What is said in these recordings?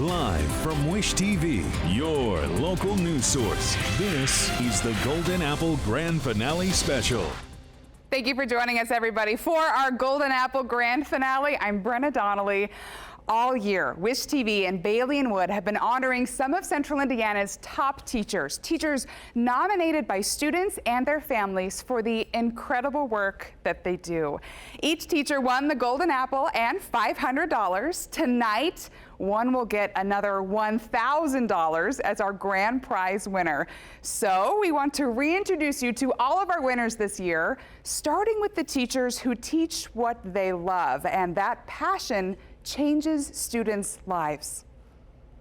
Live from Wish TV, your local news source. This is the Golden Apple Grand Finale Special. Thank you for joining us, everybody, for our Golden Apple Grand Finale. I'm Brenna Donnelly. All year, Wish TV and Bailey and Wood have been honoring some of Central Indiana's top teachers nominated by students and their families for the incredible work that they do. Each teacher won the Golden Apple and $500. Tonight, one will get another $1,000 as our grand prize winner. So we want to reintroduce you to all of our winners this year, starting with the teachers who teach what they love, and that passion changes students' lives.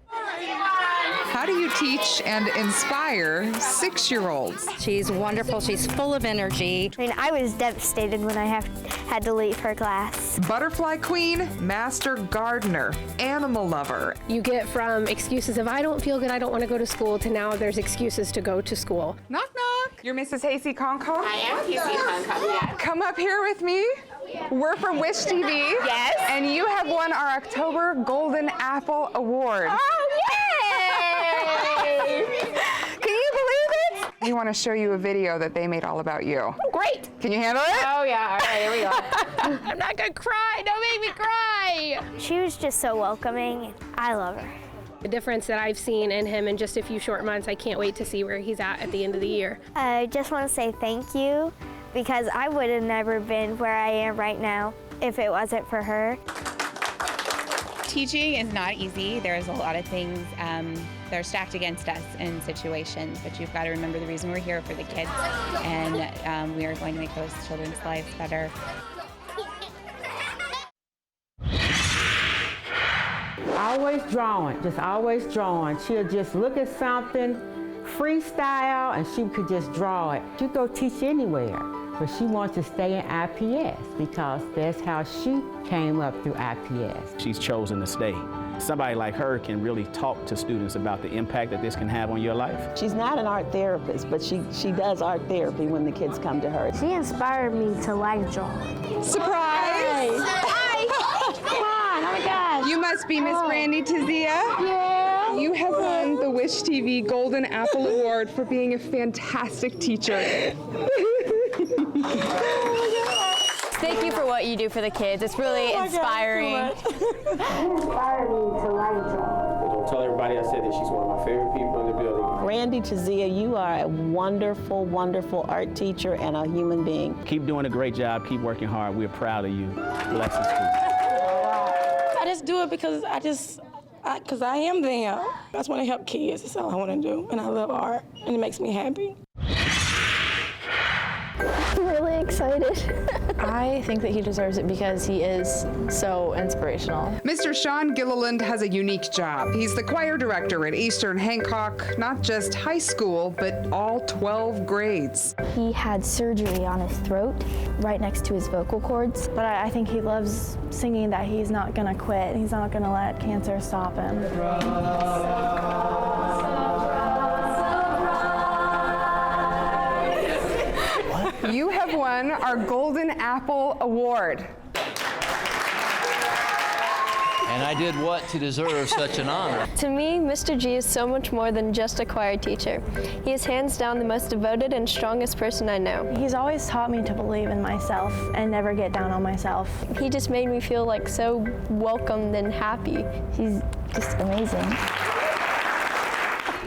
How do you teach and inspire 6-year-olds? She's wonderful. She's full of energy. I mean, I was devastated when I had to leave her class. Butterfly queen, master gardener, animal lover. You get from excuses of I don't feel good, I don't want to go to school, to now there's excuses to go to school. Knock, knock. You're Mrs. Hasey Concombe? I am Hasey Concombe, yes. Come up here with me. We're from Wish TV. Yes. And you have won our October Golden Apple Award. Oh, yay! Can you believe it? We want to show you a video that they made all about you. Great. Can you handle it? Oh, yeah. All right, here we go. I'm not going to cry. Don't make me cry. She was just so welcoming. I love her. The difference that I've seen in him in just a few short months, I can't wait to see where he's at the end of the year. I just want to say thank you, because I would have never been where I am right now if it wasn't for her. Teaching is not easy. There's a lot of things that are stacked against us in situations, but you've got to remember the reason we're here for the kids, and we are going to make those children's lives better. Always drawing, just always drawing. She'll just look at something, freestyle, and she could just draw it. She'd go teach anywhere, but she wants to stay in IPS because that's how she came up through IPS. She's chosen to stay. Somebody like her can really talk to students about the impact that this can have on your life. She's not an art therapist, but she does art therapy when the kids come to her. She inspired me to like drawing. Surprise! Hi! Come on, oh my gosh. You must be Miss Brandy Tizia. Yeah. You have won the Wish TV Golden Apple Award for being a fantastic teacher. Thank you for what you do for the kids. It's really inspiring. Inspired me to like drawing. Tell everybody I said that she's one of my favorite people in the building. Brandy Tizia, you are a wonderful, wonderful art teacher and a human being. Keep doing a great job. Keep working hard. We're proud of you. Blessings to you. I just do it because I am them. I just want to help kids. That's all I want to do. And I love art, and it makes me happy. I'm really excited. I think that he deserves it because he is so inspirational. Mr. Sean Gilliland has a unique job. He's the choir director at Eastern Hancock, not just high school, but all 12 grades. He had surgery on his throat, right next to his vocal cords. But I think he loves singing, that he's not going to quit. He's not going to let cancer stop him. You have won our Golden Apple Award. And I did what to deserve such an honor? To me, Mr. G is so much more than just a choir teacher. He is hands down the most devoted and strongest person I know. He's always taught me to believe in myself and never get down on myself. He just made me feel like so welcomed and happy. He's just amazing.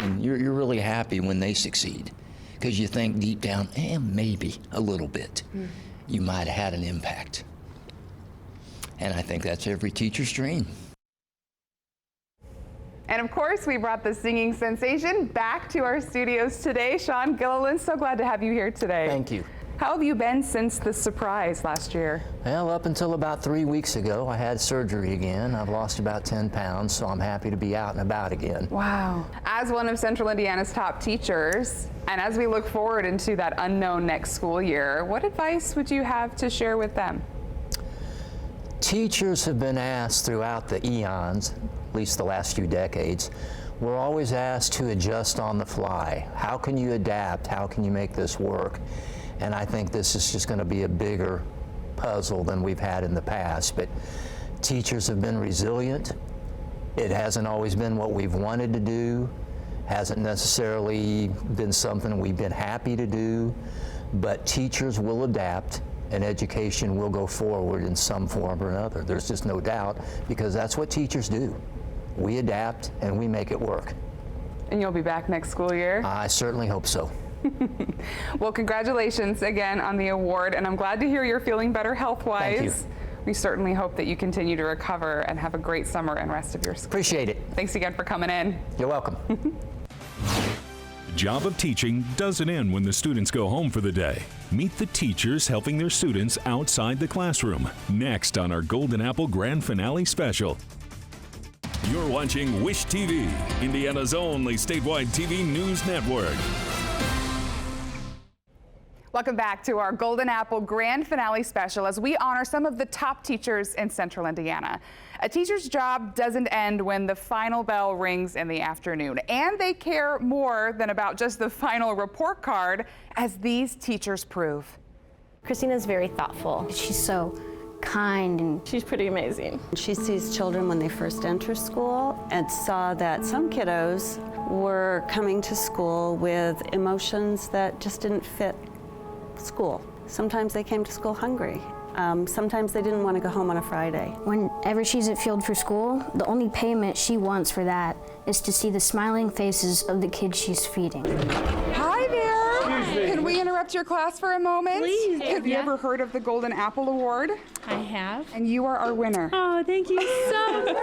And you're really happy when they succeed, because you think deep down, maybe a little bit, you might have had an impact. And I think that's every teacher's dream. And of course, we brought the singing sensation back to our studios today. Sean Gilliland, so glad to have you here today. Thank you. How have you been since the surprise last year? Well, up until about 3 weeks ago, I had surgery again. I've lost about 10 pounds, so I'm happy to be out and about again. Wow. As one of Central Indiana's top teachers, and as we look forward into that unknown next school year, what advice would you have to share with them? Teachers have been asked throughout the eons, at least the last few decades, we're always asked to adjust on the fly. How can you adapt? How can you make this work? And I think this is just going to be a bigger puzzle than we've had in the past. But teachers have been resilient. It hasn't always been what we've wanted to do, hasn't necessarily been something we've been happy to do, but teachers will adapt and education will go forward in some form or another. There's just no doubt, because that's what teachers do. We adapt and we make it work. And you'll be back next school year? I certainly hope so. Well, congratulations again on the award, and I'm glad to hear you're feeling better health-wise. Thank you. We certainly hope that you continue to recover and have a great summer and rest of your school. Appreciate it. Thanks again for coming in. You're welcome. The job of teaching doesn't end when the students go home for the day. Meet the teachers helping their students outside the classroom. Next on our Golden Apple Grand Finale special. You're watching Wish TV, Indiana's only statewide TV news network. Welcome back to our Golden Apple Grand Finale special as we honor some of the top teachers in Central Indiana. A teacher's job doesn't end when the final bell rings in the afternoon, and they care more than about just the final report card, as these teachers prove. Christina's very thoughtful. She's so kind, and she's pretty amazing. She sees children when they first enter school and saw that some kiddos were coming to school with emotions that just didn't fit school. Sometimes they came to school hungry. Sometimes they didn't want to go home on a Friday. Whenever she's at field for school, the only payment she wants for that is to see the smiling faces of the kids she's feeding. Hi there. Can we interrupt your class for a moment? Please. Have you ever heard of the Golden Apple Award? I have. And you are our winner. Oh, thank you so much.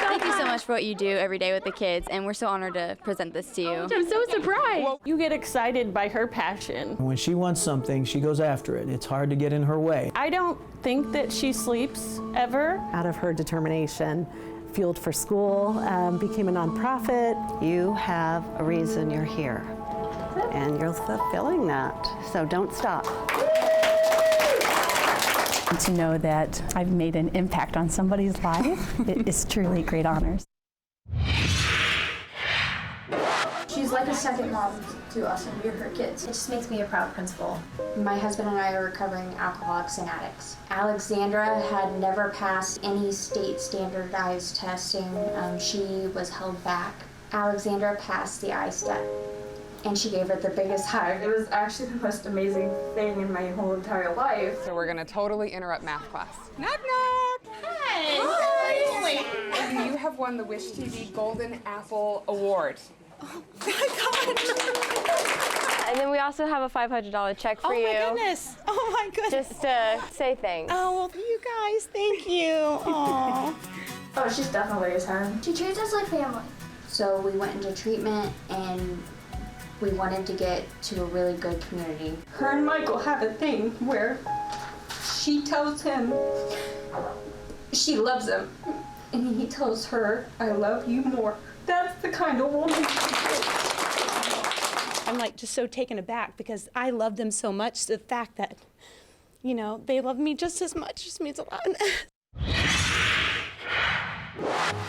Thank you so much for what you do every day with the kids, and we're so honored to present this to you. I'm so surprised. You get excited by her passion. When she wants something, she goes after it. It's hard to get in her way. I don't think that she sleeps ever. Out of her determination, Fueled for School became a nonprofit. You have a reason you're here, and you're fulfilling that, so don't stop. To know that I've made an impact on somebody's life, it is truly great honors. She's like a second mom to us, and we're her kids. It just makes me a proud principal. My husband and I are recovering alcoholics and addicts. Alexandra had never passed any state standardized testing. She was held back. Alexandra passed the I-STEP, and she gave it the biggest hug. It was actually the most amazing thing in my whole entire life. So we're gonna totally interrupt math class. Knock, knock. Hi. Hi. You have won the Wish TV Golden Apple Award. Oh my God. And then we also have a $500 check for you. Oh my goodness. Oh my goodness. Just to say thanks. Oh, well, you guys, thank you. Oh. Oh, she's definitely his home. She treats us like family. So we went into treatment, and we wanted to get to a really good community. Her and Michael have a thing where she tells him she loves him, and he tells her, I love you more. That's the kind of woman she is. I'm like just so taken aback because I love them so much. The fact that, you know, they love me just as much just means a lot.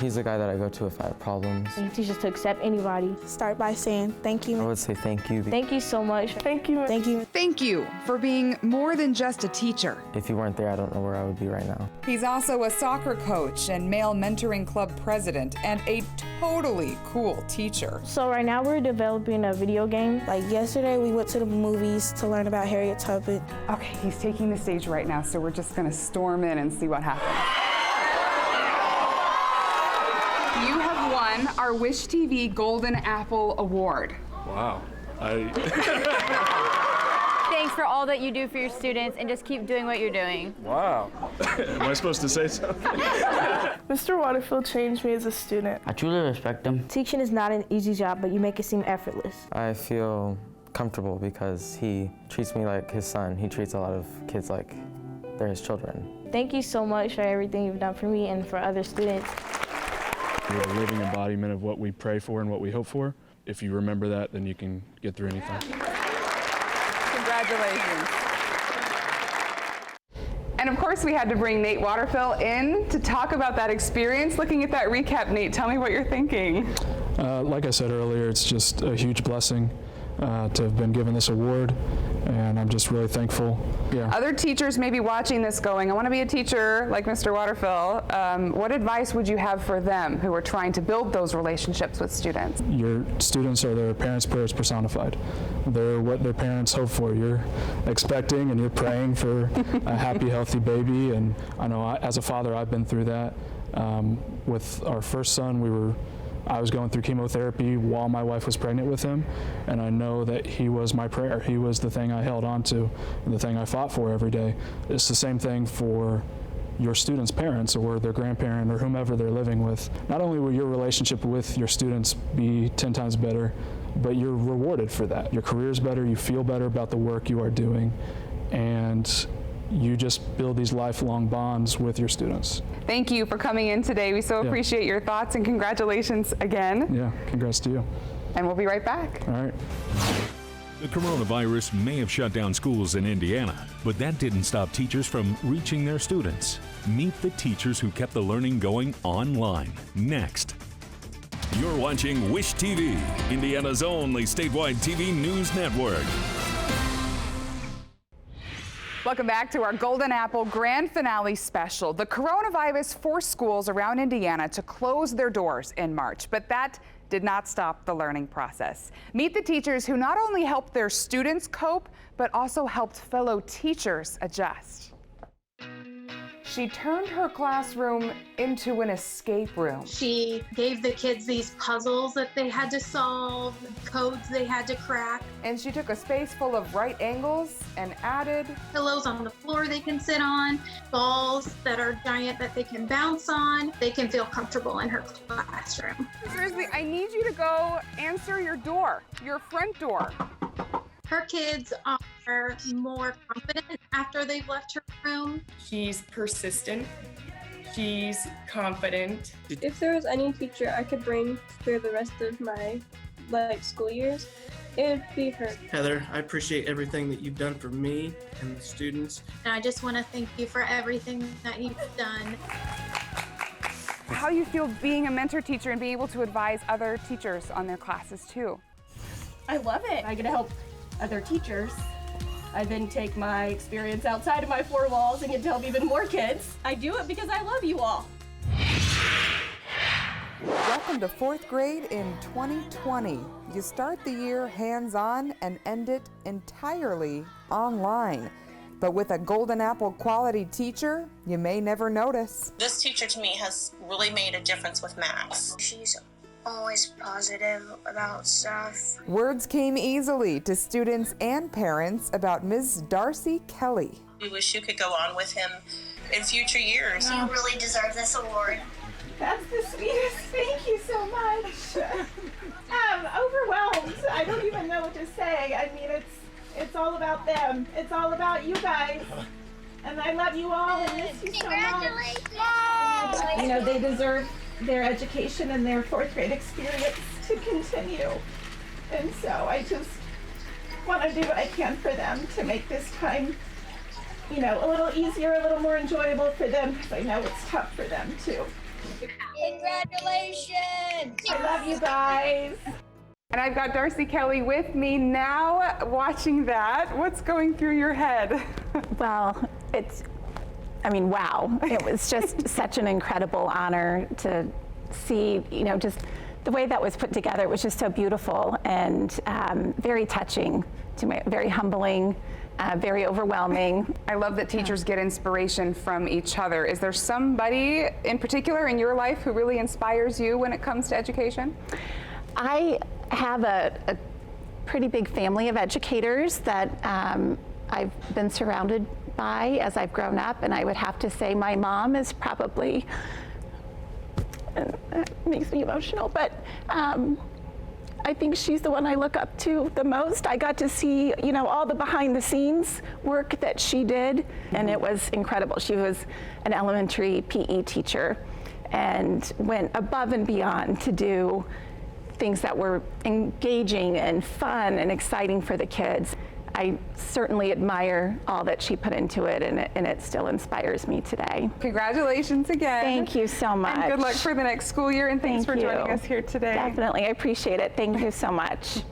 He's the guy that I go to if I have problems. He teaches us to accept anybody. Start by saying thank you. I would say thank you. Thank you so much. Thank you. Thank you. Thank you for being more than just a teacher. If you weren't there, I don't know where I would be right now. He's also a soccer coach and male mentoring club president and a totally cool teacher. So right now we're developing a video game. Like yesterday we went to the movies to learn about Harriet Tubman. Okay, he's taking the stage right now, so we're just gonna storm in and see what happens. You have won our Wish TV Golden Apple Award. Wow. Thanks for all that you do for your students, and just keep doing what you're doing. Wow. Am I supposed to say something? Mr. Waterfield changed me as a student. I truly respect him. Teaching is not an easy job, but you make it seem effortless. I feel comfortable because he treats me like his son. He treats a lot of kids like they're his children. Thank you so much for everything you've done for me and for other students. You're a living embodiment of what we pray for and what we hope for. If you remember that, then you can get through anything. Congratulations. And of course, we had to bring Nate Waterfield in to talk about that experience. Looking at that recap, Nate, tell me what you're thinking. Like I said earlier, it's just a huge blessing. to have been given this award, and I'm just really thankful. Yeah. Other teachers may be watching this going, I want to be a teacher like Mr. Waterfill. What advice would you have for them who are trying to build those relationships with students? Your students are their parents' prayers personified. They're what their parents hope for. You're expecting and you're praying for a happy, healthy baby, and I know as a father I've been through that. With our first son, I was going through chemotherapy while my wife was pregnant with him, and I know that he was my prayer. He was the thing I held on to and the thing I fought for every day. It's the same thing for your students' parents or their grandparent or whomever they're living with. Not only will your relationship with your students be 10 times better, but you're rewarded for that. Your career's better, you feel better about the work you are doing, and you just build these lifelong bonds with your students. Thank you for coming in today. We so appreciate your thoughts, and congratulations again. Yeah, congrats to you. And we'll be right back. All right. The coronavirus may have shut down schools in Indiana, but that didn't stop teachers from reaching their students. Meet the teachers who kept the learning going online. Next. You're watching Wish TV, Indiana's only statewide TV news network. Welcome back to our Golden Apple Grand Finale special. The coronavirus forced schools around Indiana to close their doors in March, but that did not stop the learning process. Meet the teachers who not only helped their students cope, but also helped fellow teachers adjust. She turned her classroom into an escape room. She gave the kids these puzzles that they had to solve, codes they had to crack. And she took a space full of right angles and added pillows on the floor they can sit on, balls that are giant that they can bounce on. They can feel comfortable in her classroom. Seriously, I need you to go answer your door, your front door. Her kids are more confident after they've left her room. She's persistent. She's confident. If there was any teacher I could bring through the rest of my school years, it would be her. Heather, I appreciate everything that you've done for me and the students. And I just want to thank you for everything that you've done. How you feel being a mentor teacher and being able to advise other teachers on their classes too? I love it. I get to help other teachers. I then take my experience outside of my four walls and get to help even more kids. I do it because I love you all. Welcome to 4th grade in 2020. You start the year hands-on and end it entirely online. But with a Golden Apple quality teacher, you may never notice. This teacher to me has really made a difference with Max. She's always positive about stuff. Words came easily to students and parents about Ms. Darcy Kelly. We wish you could go on with him in future years. You really deserve this award. That's the sweetest. Thank you so much. I'm overwhelmed. I don't even know what to say. I mean, it's all about them. It's all about you guys. And I love you all and miss you so much. You know, they deserve their education and their 4th grade experience to continue. And so I just want to do what I can for them to make this time, you know, a little easier, a little more enjoyable for them, because I know it's tough for them too. Congratulations! I love you guys. And I've got Darcy Kelly with me now watching that. What's going through your head? Well, wow. It was just such an incredible honor to see, you know, just the way that was put together. It was just so beautiful and very touching to me, very humbling, very overwhelming. I love that teachers get inspiration from each other. Is there somebody in particular in your life who really inspires you when it comes to education? I have a pretty big family of educators that I've been surrounded by as I've grown up, and I would have to say my mom is probably, and that makes me emotional, but I think she's the one I look up to the most. I got to see, you know, all the behind the scenes work that she did, and it was incredible. She was an elementary PE teacher and went above and beyond to do things that were engaging and fun and exciting for the kids. I certainly admire all that she put into it, and it still inspires me today. Congratulations again. Thank you so much. And good luck for the next school year, and thanks for joining us here today. Definitely, I appreciate it. Thank you so much.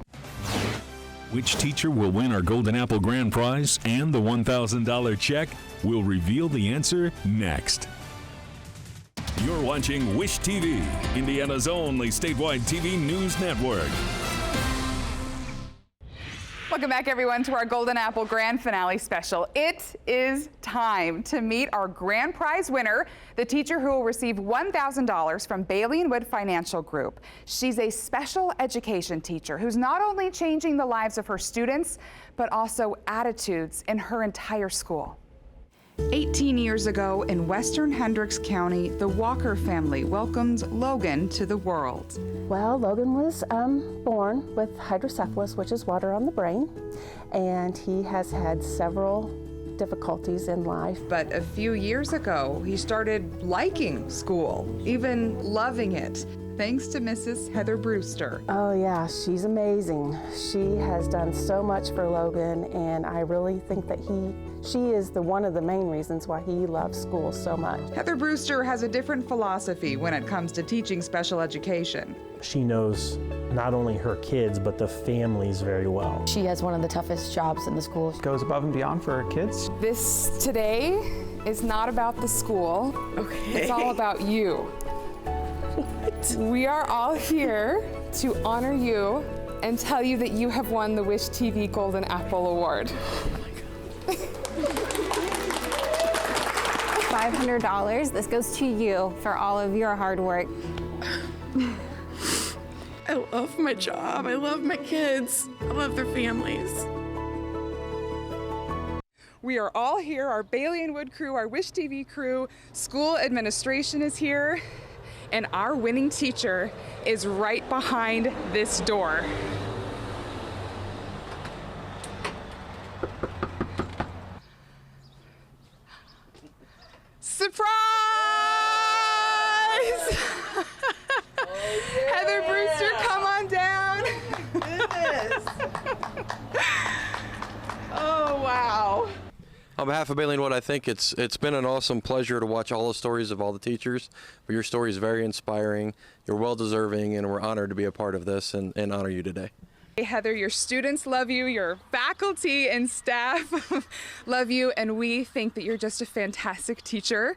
Which teacher will win our Golden Apple Grand Prize and the $1,000 check? We'll reveal the answer next. You're watching Wish TV, Indiana's only statewide TV news network. Welcome back, everyone, to our Golden Apple Grand Finale special. It is time to meet our grand prize winner, the teacher who will receive $1,000 from Bailey & Wood Financial Group. She's a special education teacher who's not only changing the lives of her students, but also attitudes in her entire school. 18 years ago in western Hendricks County, the Walker family welcomed Logan to the world. Well, Logan was born with hydrocephalus, which is water on the brain, and he has had several difficulties in life. But a few years ago, he started liking school, even loving it, thanks to Mrs. Heather Brewster. Oh yeah, she's amazing. She has done so much for Logan, and I really think that she is one of the main reasons why he loves school so much. Heather Brewster has a different philosophy when it comes to teaching special education. She knows not only her kids, but the families very well. She has one of the toughest jobs in the school. Goes above and beyond for her kids. This today is not about the school. Okay. It's all about you. What? We are all here to honor you and tell you that you have won the Wish TV Golden Apple Award. $500. This goes to you for all of your hard work. I love my job. I love my kids. I love their families. We are all here, our Bailey & Wood crew, our Wish TV crew, school administration is here, and our winning teacher is right behind this door. Surprise! Heather Brewster, come on down. Goodness. Oh, wow. On behalf of Bailey & Wood, I think it's been an awesome pleasure to watch all the stories of all the teachers. But your story is very inspiring. You're well deserving, and we're honored to be a part of this and honor you today. Hey, Heather, your students love you, your faculty and staff love you, and we think that you're just a fantastic teacher.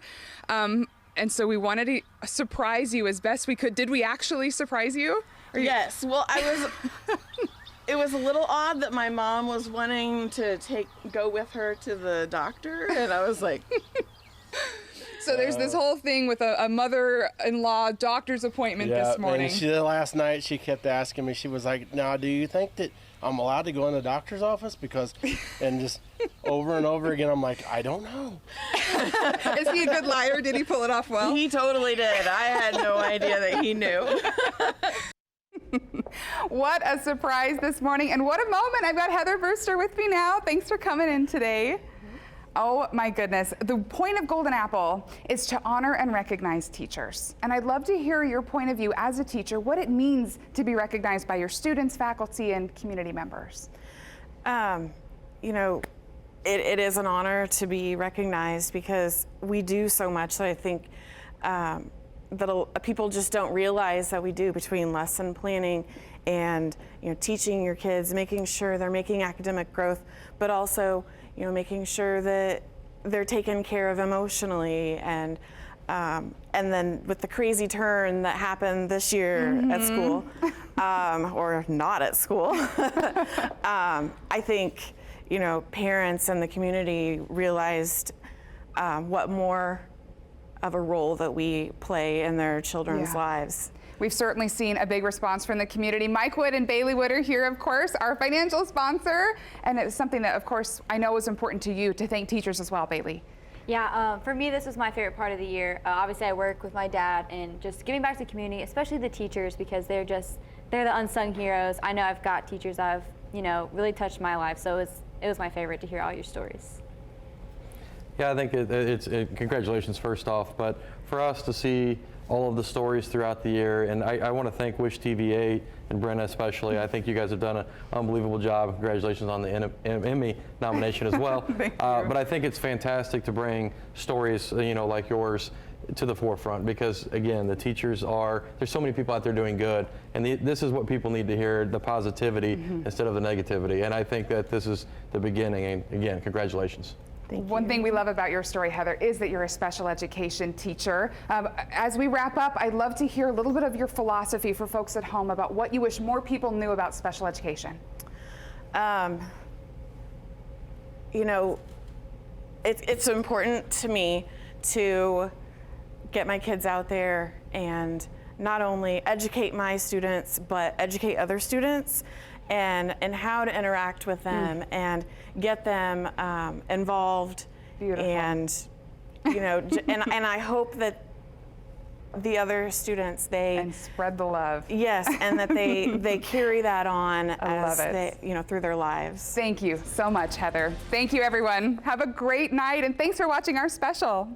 And so we wanted to surprise you as best we could. Did we actually surprise you? Yes. Well, it was a little odd that my mom was wanting to go with her to the doctor, and I was like. So there's this whole thing with a mother-in-law doctor's appointment this morning. And last night she kept asking me, she was like, now, do you think that I'm allowed to go in the doctor's office? And just over and over again, I'm like, I don't know. Is he a good liar? Did he pull it off well? He totally did. I had no idea that he knew. What a surprise this morning, and what a moment. I've got Heather Brewster with me now. Thanks for coming in today. Oh my goodness. The point of Golden Apple is to honor and recognize teachers. And I'd love to hear your point of view as a teacher, what it means to be recognized by your students, faculty, and community members. You know, it is an honor to be recognized because we do so much that I think that people just don't realize that we do between lesson planning and teaching your kids, making sure they're making academic growth, but also making sure that they're taken care of emotionally, and then with the crazy turn that happened this year at school, or not at school, I think parents and the community realized what more of a role that we play in their children's lives. We've certainly seen a big response from the community. Mike Wood and Bailey Wood are here, of course, our financial sponsor. And it's something that, of course, I know is important to you to thank teachers as well, Bailey. Yeah, for me, this was my favorite part of the year. Obviously, I work with my dad, and just giving back to the community, especially the teachers, because they're the unsung heroes. I know I've got teachers that have, really touched my life. So it was my favorite to hear all your stories. Yeah, I think it's congratulations first off, but for us to see all of the stories throughout the year, and I want to thank Wish TV 8 and Brenna especially. I think you guys have done an unbelievable job. Congratulations on the Emmy nomination as well. But I think it's fantastic to bring stories, like yours to the forefront, because again, the teachers there's so many people out there doing good, and this is what people need to hear, the positivity instead of the negativity. And I think that this is the beginning, and again, congratulations. One thing we love about your story, Heather, is that you're a special education teacher. As we wrap up, I'd love to hear a little bit of your philosophy for folks at home about what you wish more people knew about special education. You know, it's important to me to get my kids out there and not only educate my students, but educate other students and how to interact with them and get them involved. Beautiful. And, you know, and I hope that the other students, and spread the love. Yes, and that they carry that on love it. through their lives. Thank you so much, Heather. Thank you, everyone. Have a great night, and thanks for watching our special.